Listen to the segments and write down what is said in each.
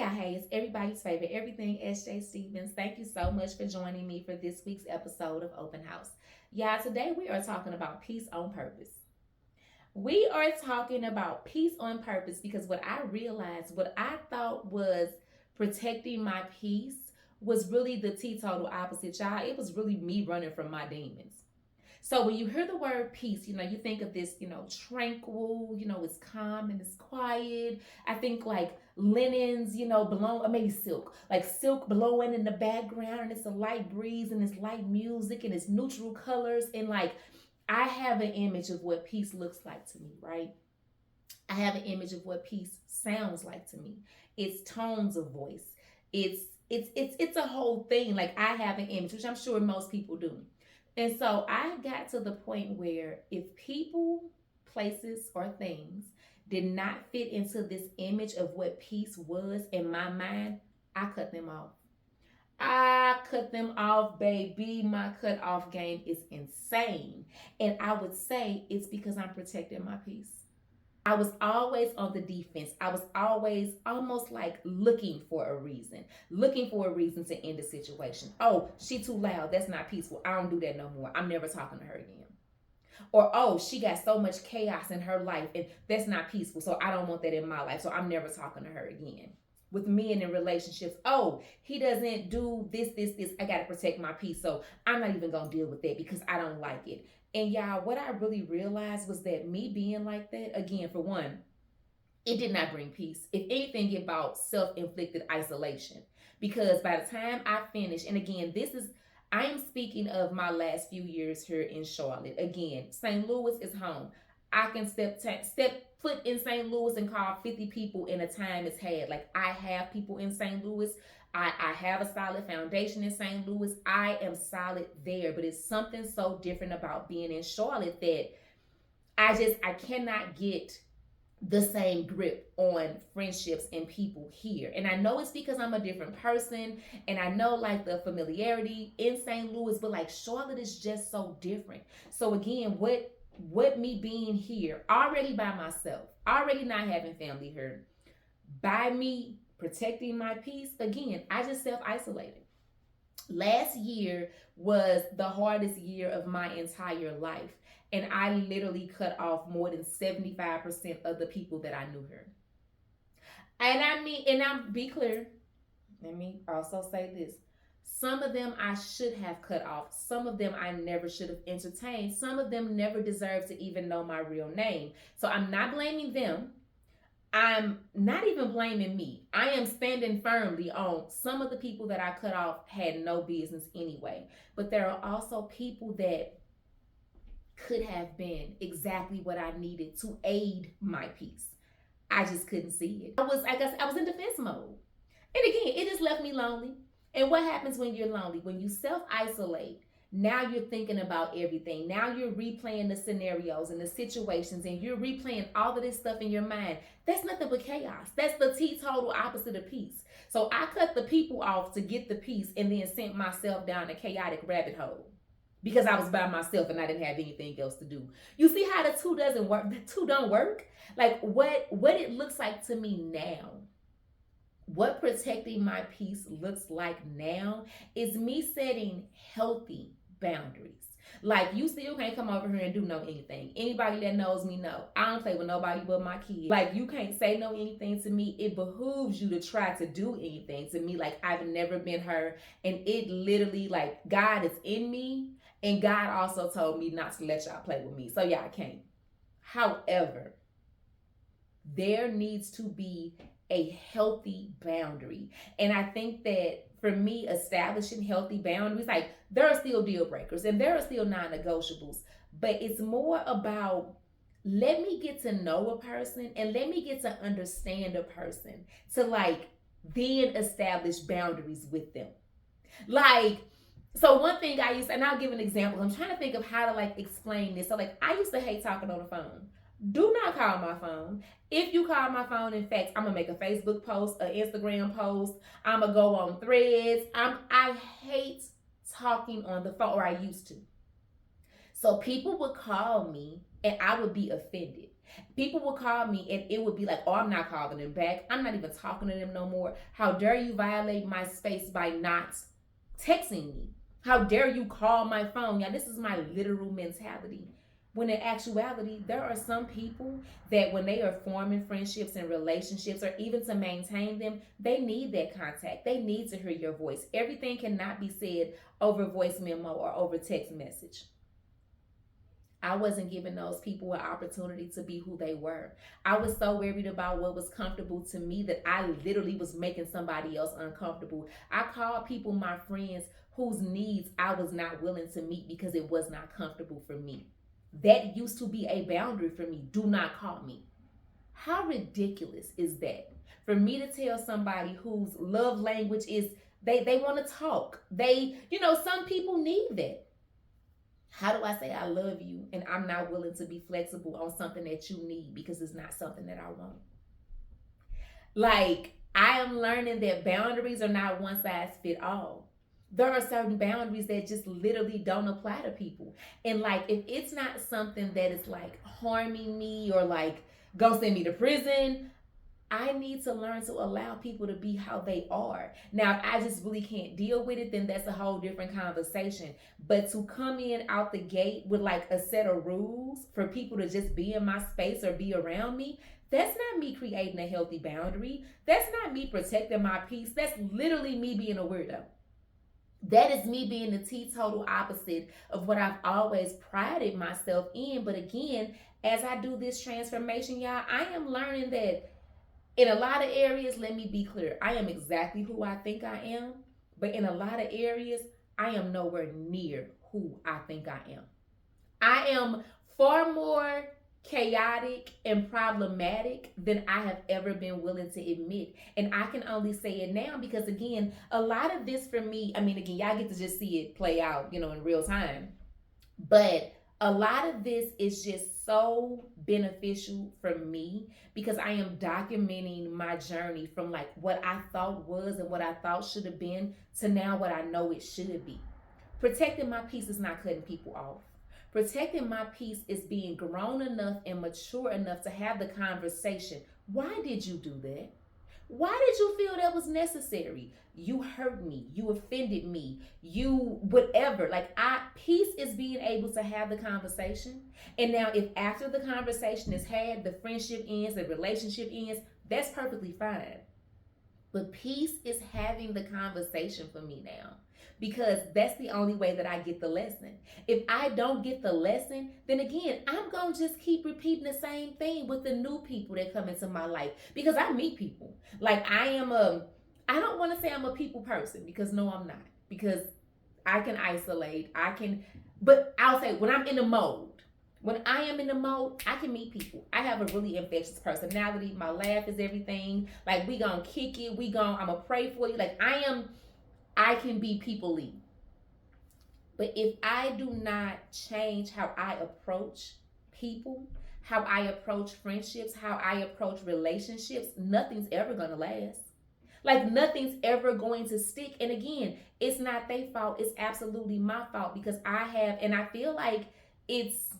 y'all, hey, it's everybody's favorite everything SJ Stevens. Thank you so much for joining me for this week's episode of Open House. Y'all, today we are talking about peace on purpose. We are talking about peace on purpose because what I realized, what I thought was protecting my peace was really the teetotal opposite, y'all. It was really me running from my demons. So when you hear the word peace, you think of this, tranquil, it's calm and it's quiet. I think like linens, blowing, or maybe silk, like silk blowing in the background, and it's a light breeze and it's light music and it's neutral colors. And like, I have an image of what peace looks like to me, right? I have an image of what peace sounds like to me. It's tones of voice. It's a whole thing. Like I have an image, which I'm sure most people do. And so I got to the point where if people, places, or things did not fit into this image of what peace was in my mind, I cut them off. I cut them off, baby. My cut off game is insane. And I would say it's because I'm protecting my peace. I was always on the defense. I was always almost like looking for a reason to end the situation. Oh, she too loud. That's not peaceful. I don't do that no more. I'm never talking to her again. Or, oh, she got so much chaos in her life and that's not peaceful. So I don't want that in my life. So I'm never talking to her again. With men in relationships, oh, he doesn't do this. I got to protect my peace. So I'm not even going to deal with that because I don't like it. And y'all, what I really realized was that me being like that, again, for one, it did not bring peace. If anything, it brought self-inflicted isolation. Because by the time I finished, and again, I am speaking of my last few years here in Charlotte. Again, St. Louis is home. I can step foot in St. Louis and call 50 people in a time it's had. Like I have people in St. Louis. I have a solid foundation in St. Louis. I am solid there, but it's something so different about being in Charlotte that I cannot get the same grip on friendships and people here. And I know it's because I'm a different person and I know like the familiarity in St. Louis, but like Charlotte is just so different. So again, what me being here already by myself, already not having family here, by me protecting my peace, again, I just self-isolated. Last year was the hardest year of my entire life. And I literally cut off more than 75% of the people that I knew here. And I mean, and I'm be clear, let me also say this. Some of them I should have cut off. Some of them I never should have entertained. Some of them never deserved to even know my real name. So I'm not blaming them. I'm not even blaming me. I am standing firmly on some of the people that I cut off had no business anyway. But there are also people that could have been exactly what I needed to aid my peace. I just couldn't see it. I was in defense mode. And again, it just left me lonely. And what happens when you're lonely? When you self-isolate, now you're thinking about everything. Now you're replaying the scenarios and the situations and you're replaying all of this stuff in your mind. That's nothing but chaos. That's the teetotal opposite of peace. So I cut the people off to get the peace and then sent myself down a chaotic rabbit hole because I was by myself and I didn't have anything else to do. You see how the two doesn't work? The two don't work. Like what it looks like to me now, what protecting my peace looks like now is me setting healthy boundaries. Like you still can't come over here and do no anything. Anybody that knows me know I don't play with nobody but my kids. Like you can't say no anything to me. It behooves you to try to do anything to me. Like I've never been her, and it literally like God is in me, and God also told me not to let y'all play with me. So yeah, I can't. However, there needs to be a healthy boundary. And I think that for me, establishing healthy boundaries, like there are still deal breakers and there are still non-negotiables, but it's more about let me get to know a person and let me get to understand a person to like then establish boundaries with them. Like, so one thing I used, and I'll give an example. I'm trying to think of how to like explain this. So like I used to hate talking on the phone. Do not call my phone. If you call my phone, in fact, I'm gonna make a Facebook post, an Instagram post. I'm gonna go on Threads. I hate talking on the phone, or I used to. So people would call me and I would be offended. People would call me and it would be like, oh, I'm not calling them back. I'm not even talking to them no more. How dare you violate my space by not texting me? How dare you call my phone? Yeah, this is my literal mentality. When in actuality, there are some people that when they are forming friendships and relationships, or even to maintain them, they need that contact. They need to hear your voice. Everything cannot be said over voice memo or over text message. I wasn't giving those people an opportunity to be who they were. I was so worried about what was comfortable to me that I literally was making somebody else uncomfortable. I called people my friends whose needs I was not willing to meet because it was not comfortable for me. That used to be a boundary for me. Do not call me. How ridiculous is that? For me to tell somebody whose love language is they want to talk. Some people need that. How do I say I love you and I'm not willing to be flexible on something that you need because it's not something that I want? Like, I am learning that boundaries are not one size fit all. There are certain boundaries that just literally don't apply to people. And like, if it's not something that is like harming me or like gonna send me to prison, I need to learn to allow people to be how they are. Now, if I just really can't deal with it, then that's a whole different conversation. But to come in out the gate with like a set of rules for people to just be in my space or be around me, that's not me creating a healthy boundary. That's not me protecting my peace. That's literally me being a weirdo. That is me being the teetotal opposite of what I've always prided myself in. But again, as I do this transformation, y'all, I am learning that in a lot of areas, let me be clear, I am exactly who I think I am. But in a lot of areas, I am nowhere near who I think I am. I am far more chaotic and problematic than I have ever been willing to admit. And I can only say it now because, again, a lot of this for me, I mean, again, y'all get to just see it play out, in real time. But a lot of this is just so beneficial for me because I am documenting my journey from like what I thought was and what I thought should have been to now what I know it should be. Protecting my peace is not cutting people off. Protecting my peace is being grown enough and mature enough to have the conversation. Why did you do that? Why did you feel that was necessary? You hurt me. You offended me. You whatever. Peace is being able to have the conversation. And now if after the conversation is had, the friendship ends, the relationship ends, that's perfectly fine. But peace is having the conversation for me now because that's the only way that I get the lesson. If I don't get the lesson, then again, I'm going to just keep repeating the same thing with the new people that come into my life because I meet people. I don't want to say I'm a people person because no, I'm not. Because I can isolate, but I'll say when I'm in the mode, when I am in the mode, I can meet people. I have a really infectious personality. My laugh is everything. Like, we gonna kick it. I'm gonna pray for you. I can be people-y. But if I do not change how I approach people, how I approach friendships, how I approach relationships, nothing's ever gonna last. Like, nothing's ever going to stick. And again, it's not their fault. It's absolutely my fault because I feel like it's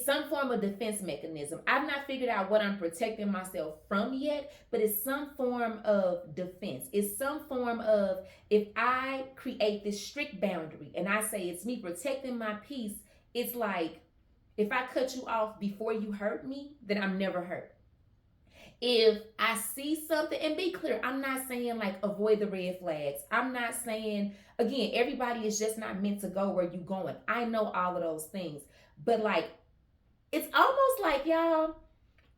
some form of defense mechanism. I've not figured out what I'm protecting myself from yet, but it's some form of defense. It's some form of, if I create this strict boundary and I say it's me protecting my peace, it's like, if I cut you off before you hurt me, then I'm never hurt. If I see something, and be clear, I'm not saying like avoid the red flags. I'm not saying, again, everybody is just not meant to go where you're going. I know all of those things. But like, it's almost like, y'all,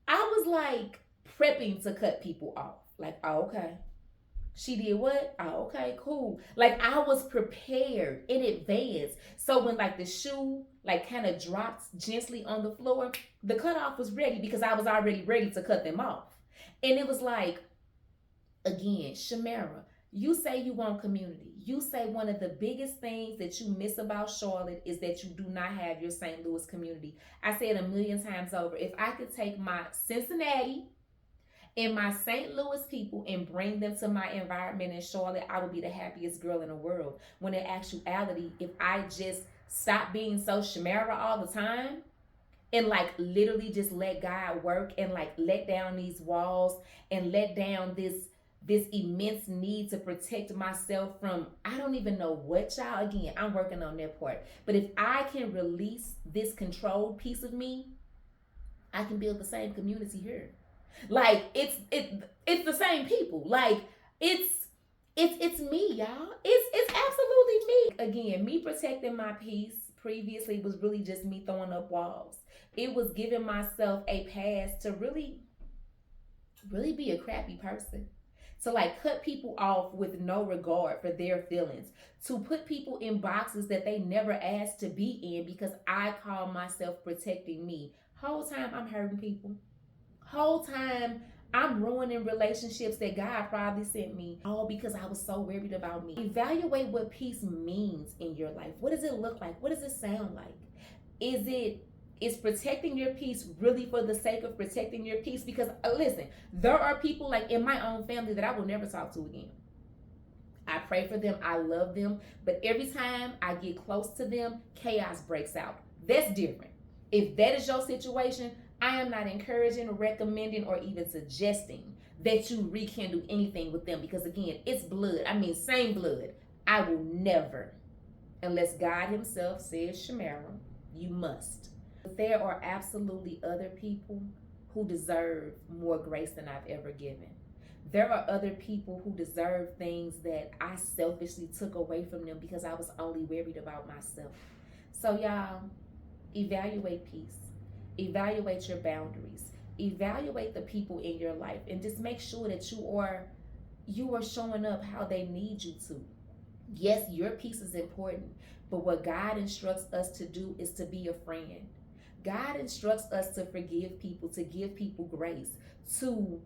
I was like prepping to cut people off. Like, oh, okay. She did what? Oh, okay, cool. Like, I was prepared in advance. So when like the shoe like kind of dropped gently on the floor, the cutoff was ready because I was already ready to cut them off. And it was like, again, Shamara, you say you want community. You say one of the biggest things that you miss about Charlotte is that you do not have your St. Louis community. I said a million times over, if I could take my Cincinnati and my St. Louis people and bring them to my environment in Charlotte, I would be the happiest girl in the world. When in actuality, if I just stop being so Shamara all the time, and like literally just let God work and like let down these walls and let down this immense need to protect myself from, I don't even know what, y'all. Again, I'm working on that part. But if I can release this controlled piece of me, I can build the same community here. Like it's the same people. Like it's me, y'all. It's absolutely me. Again, me protecting my peace previously was really just me throwing up walls. It was giving myself a pass to really be a crappy person. To like cut people off with no regard for their feelings. To put people in boxes that they never asked to be in because I call myself protecting me. Whole time I'm hurting people. Whole time I'm ruining relationships that God probably sent me, all because I was so worried about me. Evaluate what peace means in your life. What does it look like? What does it sound like? Is protecting your peace really for the sake of protecting your peace? Because listen, there are people like in my own family that I will never talk to again. I pray for them, I love them, but every time I get close to them, chaos breaks out. That's different. If that is your situation, I am not encouraging, recommending, or even suggesting that you rekindle anything with them, because again, it's blood. I mean, same blood. I will never, unless God himself says, Shamara, you must. There are absolutely other people who deserve more grace than I've ever given. There are other people who deserve things that I selfishly took away from them because I was only worried about myself. So y'all, evaluate peace. Evaluate your boundaries. Evaluate the people in your life and just make sure that you are showing up how they need you to. Yes, your peace is important, but what God instructs us to do is to be a friend. God instructs us to forgive people, to give people grace, to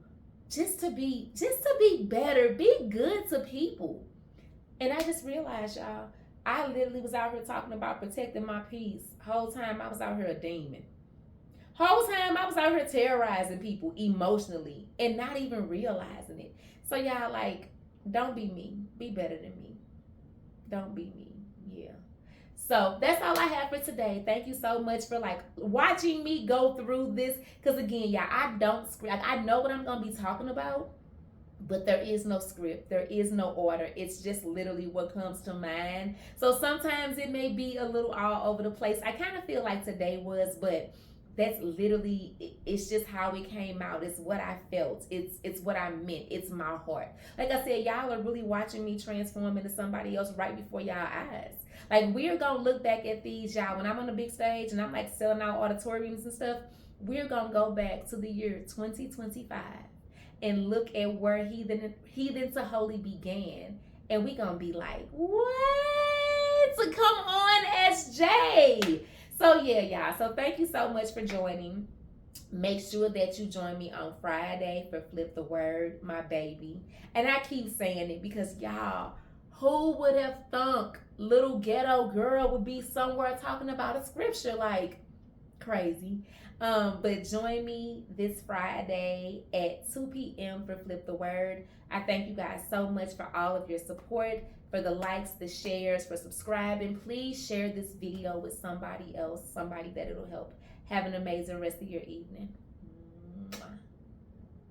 to be better, be good to people. And I just realized, y'all, I literally was out here talking about protecting my peace. Whole time I was out here a demon. Whole time I was out here terrorizing people emotionally and not even realizing it. So y'all, like, don't be me. Be better than me. Don't be me. Yeah. So that's all I have for today. Thank you so much for like watching me go through this. Because again, y'all, I don't script. Like, I know what I'm gonna be talking about, but there is no script. There is no order. It's just literally what comes to mind. So sometimes it may be a little all over the place. I kind of feel like today was, but that's literally, it's just how it came out. It's what I felt. It's what I meant. It's my heart. Like I said, y'all are really watching me transform into somebody else right before y'all eyes. Like, we're gonna look back at these, y'all, when I'm on the big stage and I'm like selling out auditoriums and stuff. We're gonna go back to the year 2025 and look at where Heathen to Holy began, and we gonna be like, what? So come on, SJ. So yeah, y'all. So thank you so much for joining. Make sure that you join me on Friday for Flip the Word, my baby. And I keep saying it because y'all, who would have thunk little ghetto girl would be somewhere talking about a scripture? Like, crazy. But join me this Friday at 2 p.m. for Flip the Word. I thank you guys so much for all of your support, for the likes, the shares, for subscribing. Please share this video with somebody else, somebody that it'll help. Have an amazing rest of your evening. Mwah.